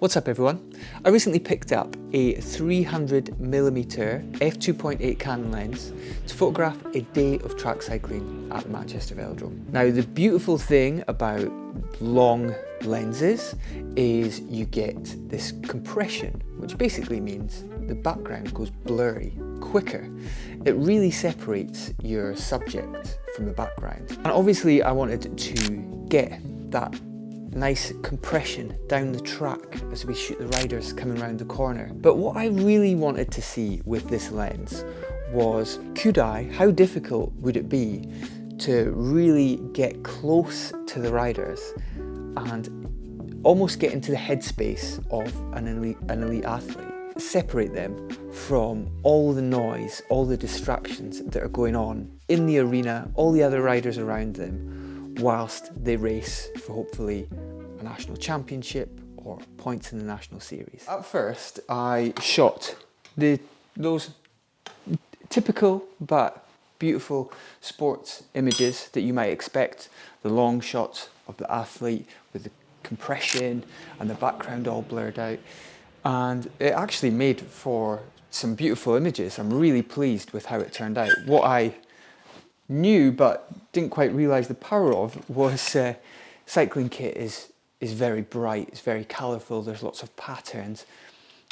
What's up everyone? I recently picked up a 300mm f2.8 Canon lens to photograph a day of track cycling at the Manchester Velodrome. Now the beautiful thing about long lenses is you get this compression, which basically means the background goes blurry quicker. It really separates your subject from the background. And obviously I wanted to get that nice compression down the track as we shoot the riders coming around the corner. But what I really wanted to see with this lens was, how difficult would it be to really get close to the riders and almost get into the headspace of an elite athlete, separate them from all the noise, all the distractions that are going on in the arena, all the other riders around them, whilst they race for hopefully a national championship or points in the national series. At first I shot those typical but beautiful sports images that you might expect, the long shots of the athlete with the compression and the background all blurred out, and it actually made for some beautiful images. I'm really pleased with how it turned out. What I knew but didn't quite realise the power of was cycling kit is very bright, it's very colourful, there's lots of patterns,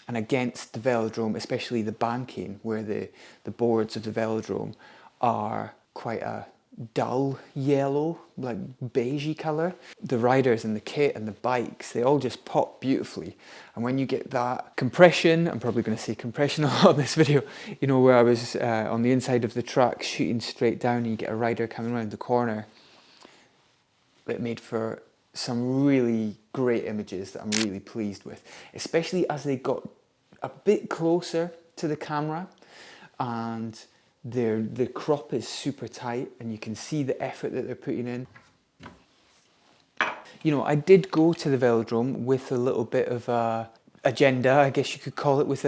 and against the velodrome, especially the banking where the boards of the velodrome are quite a dull yellow, like beigey colour. The riders and the kit and the bikes, they all just pop beautifully. And when you get that compression, I'm probably going to say compression a lot in this video, you know, where I was on the inside of the track shooting straight down and you get a rider coming around the corner, it made for some really great images that I'm really pleased with, especially as they got a bit closer to the camera and the crop is super tight and you can see the effort that they're putting in. You know, I did go to the velodrome with a little bit of a agenda, I guess you could call it, with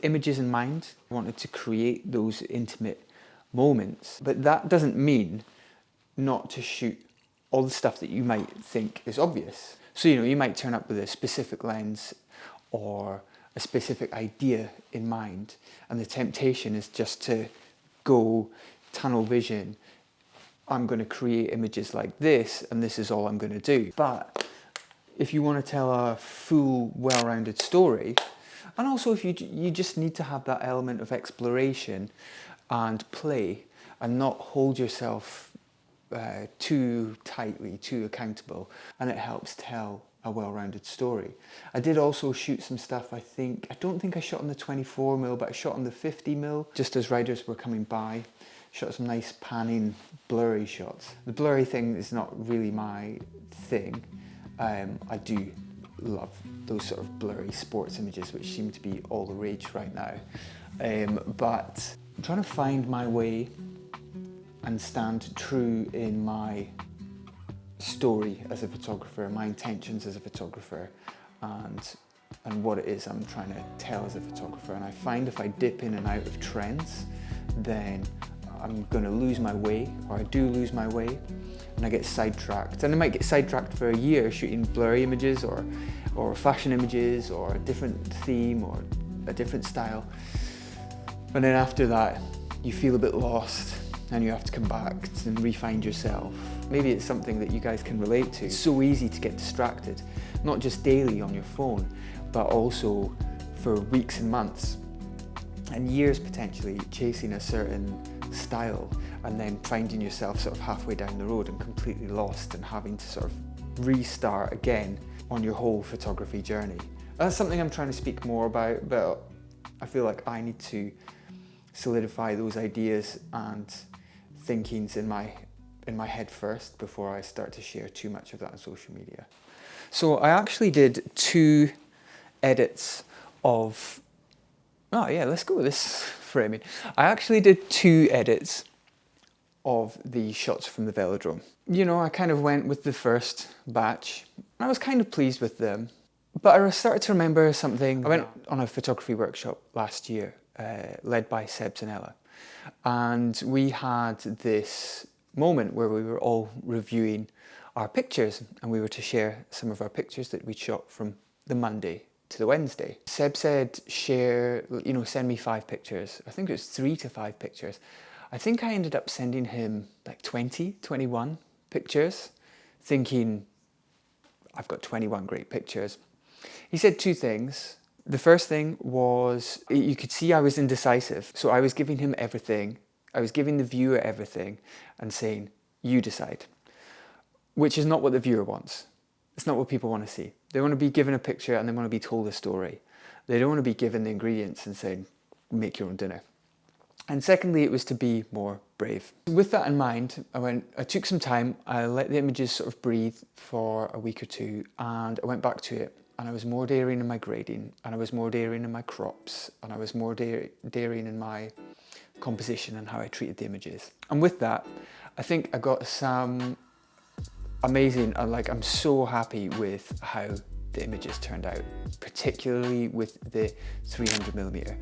images in mind. I wanted to create those intimate moments, but that doesn't mean not to shoot all the stuff that you might think is obvious. So, you know, you might turn up with a specific lens or a specific idea in mind, and the temptation is just to go tunnel vision. I'm going to create images like this and this is all I'm going to do. But if you want to tell a full, well-rounded story, and also if you just need to have that element of exploration and play and not hold yourself too tightly, too accountable, and it helps tell a well-rounded story. I did also shoot some stuff, I don't think I shot on the 24mm, but I shot on the 50mm, just as riders were coming by. Shot some nice panning, blurry shots. The blurry thing is not really my thing. I do love those sort of blurry sports images, which seem to be all the rage right now. But I'm trying to find my way and stand true in my story as a photographer, my intentions as a photographer, and what it is I'm trying to tell as a photographer. And I find if I dip in and out of trends, then I'm going to lose my way, or I do lose my way, and I get sidetracked. And I might get sidetracked for a year shooting blurry images or fashion images or a different theme or a different style. And then after that, you feel a bit lost and you have to come back and re-find yourself. Maybe it's something that you guys can relate to. It's so easy to get distracted, not just daily on your phone, but also for weeks and months and years potentially chasing a certain style and then finding yourself sort of halfway down the road and completely lost and having to sort of restart again on your whole photography journey. That's something I'm trying to speak more about, but I feel like I need to solidify those ideas and thinkings in my head first before I start to share too much of that on social media. So I actually did 2 edits of, let's go with this framing. I actually did 2 edits of the shots from the velodrome. You know, I kind of went with the first batch. I was kind of pleased with them, but I started to remember something. I went on a photography workshop last year, led by Seb Zanella, and we had this moment where we were all reviewing our pictures, and we were to share some of our pictures that we shot from the Monday to the Wednesday. Seb said share, send me 5 pictures. I think it was 3 to 5 pictures. I think I ended up sending him like 20, 21 pictures, thinking I've got 21 great pictures. He said 2 things. The first thing was, you could see I was indecisive. So I was giving him everything. I was giving the viewer everything and saying, you decide. Which is not what the viewer wants. It's not what people want to see. They want to be given a picture and they want to be told a story. They don't want to be given the ingredients and saying, make your own dinner. And secondly, it was to be more brave. With that in mind, I took some time, I let the images sort of breathe for a week or 2, and I went back to it, and I was more daring in my grading, and I was more daring in my crops, and I was more daring in my composition and how I treated the images. And with that, I think I got some amazing, I'm so happy with how the images turned out, particularly with the 300mm,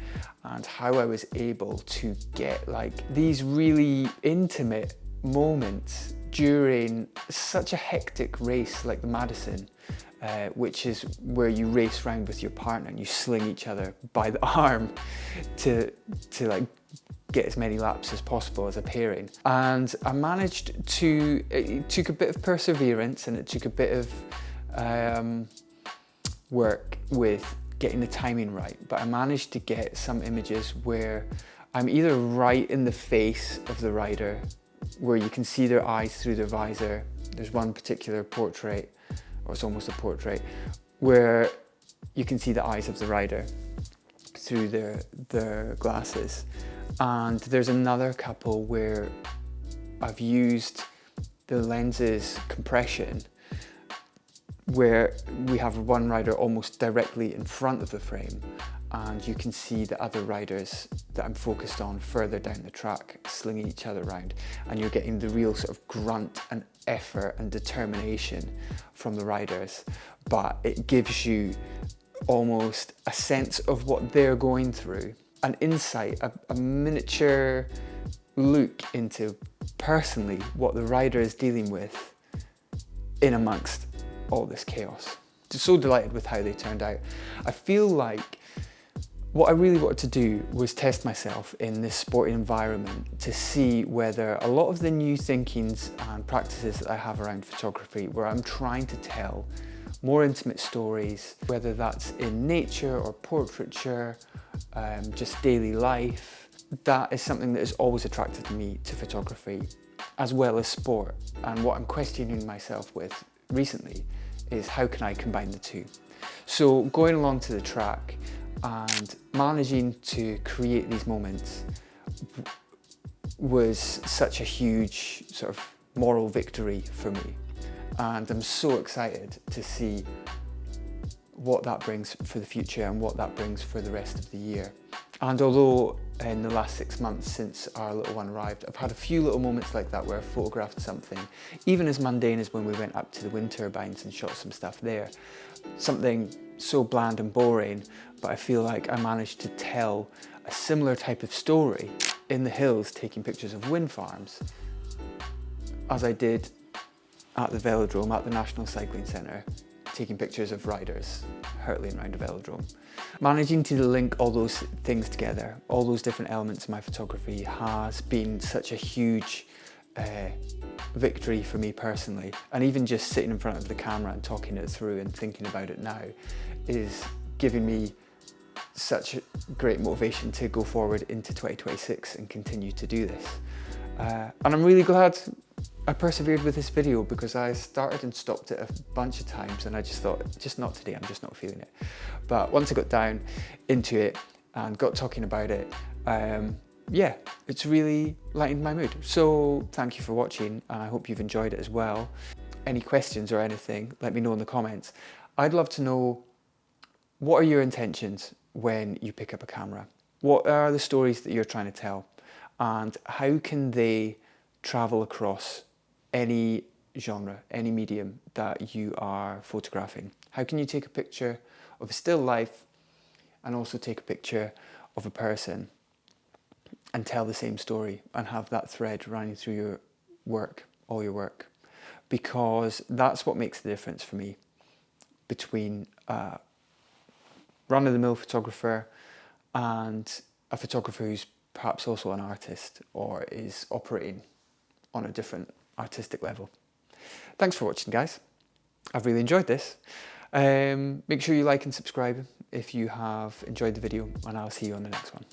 and how I was able to get these really intimate moments during such a hectic race like the Madison, which is where you race around with your partner and you sling each other by the arm to get as many laps as possible as a pairing. And I managed to, it took a bit of perseverance and it took a bit of work with getting the timing right, but I managed to get some images where I'm either right in the face of the rider, where you can see their eyes through their visor. There's one particular portrait, or it's almost a portrait, where you can see the eyes of the rider through their glasses. And there's another couple where I've used the lens's compression, where we have one rider almost directly in front of the frame, and you can see the other riders that I'm focused on further down the track slinging each other around, and you're getting the real sort of grunt and effort and determination from the riders, but it gives you almost a sense of what they're going through, an insight, a miniature look into personally what the rider is dealing with in amongst all this chaos. Just so delighted with how they turned out. I feel like what I really wanted to do was test myself in this sporting environment to see whether a lot of the new thinkings and practices that I have around photography, where I'm trying to tell more intimate stories, whether that's in nature or portraiture, just daily life, that is something that has always attracted me to photography, as well as sport. And what I'm questioning myself with recently is how can I combine the two? So going along to the track and managing to create these moments was such a huge sort of moral victory for me. And I'm so excited to see what that brings for the future and what that brings for the rest of the year. And although in the last 6 months since our little one arrived, I've had a few little moments like that where I photographed something, even as mundane as when we went up to the wind turbines and shot some stuff there. Something so bland and boring, but I feel like I managed to tell a similar type of story in the hills taking pictures of wind farms as I did at the Velodrome, at the National Cycling Centre, taking pictures of riders hurtling around a velodrome. Managing to link all those things together, all those different elements of my photography, has been such a huge victory for me personally. And even just sitting in front of the camera and talking it through and thinking about it now is giving me such great motivation to go forward into 2026 and continue to do this. And I'm really glad I persevered with this video, because I started and stopped it a bunch of times and I just thought, just not today, I'm just not feeling it. But once I got down into it and got talking about it, yeah, it's really lightened my mood. So thank you for watching, and I hope you've enjoyed it as well. Any questions or anything, let me know in the comments. I'd love to know, what are your intentions when you pick up a camera? What are the stories that you're trying to tell? And how can they travel across any genre, any medium that you are photographing? How can you take a picture of a still life and also take a picture of a person and tell the same story and have that thread running through your work, all your work? Because that's what makes the difference for me between run-of-the-mill photographer and a photographer who's perhaps also an artist or is operating on a different artistic level. Thanks for watching, guys. I've really enjoyed this. Make sure you like and subscribe if you have enjoyed the video, and I'll see you on the next one.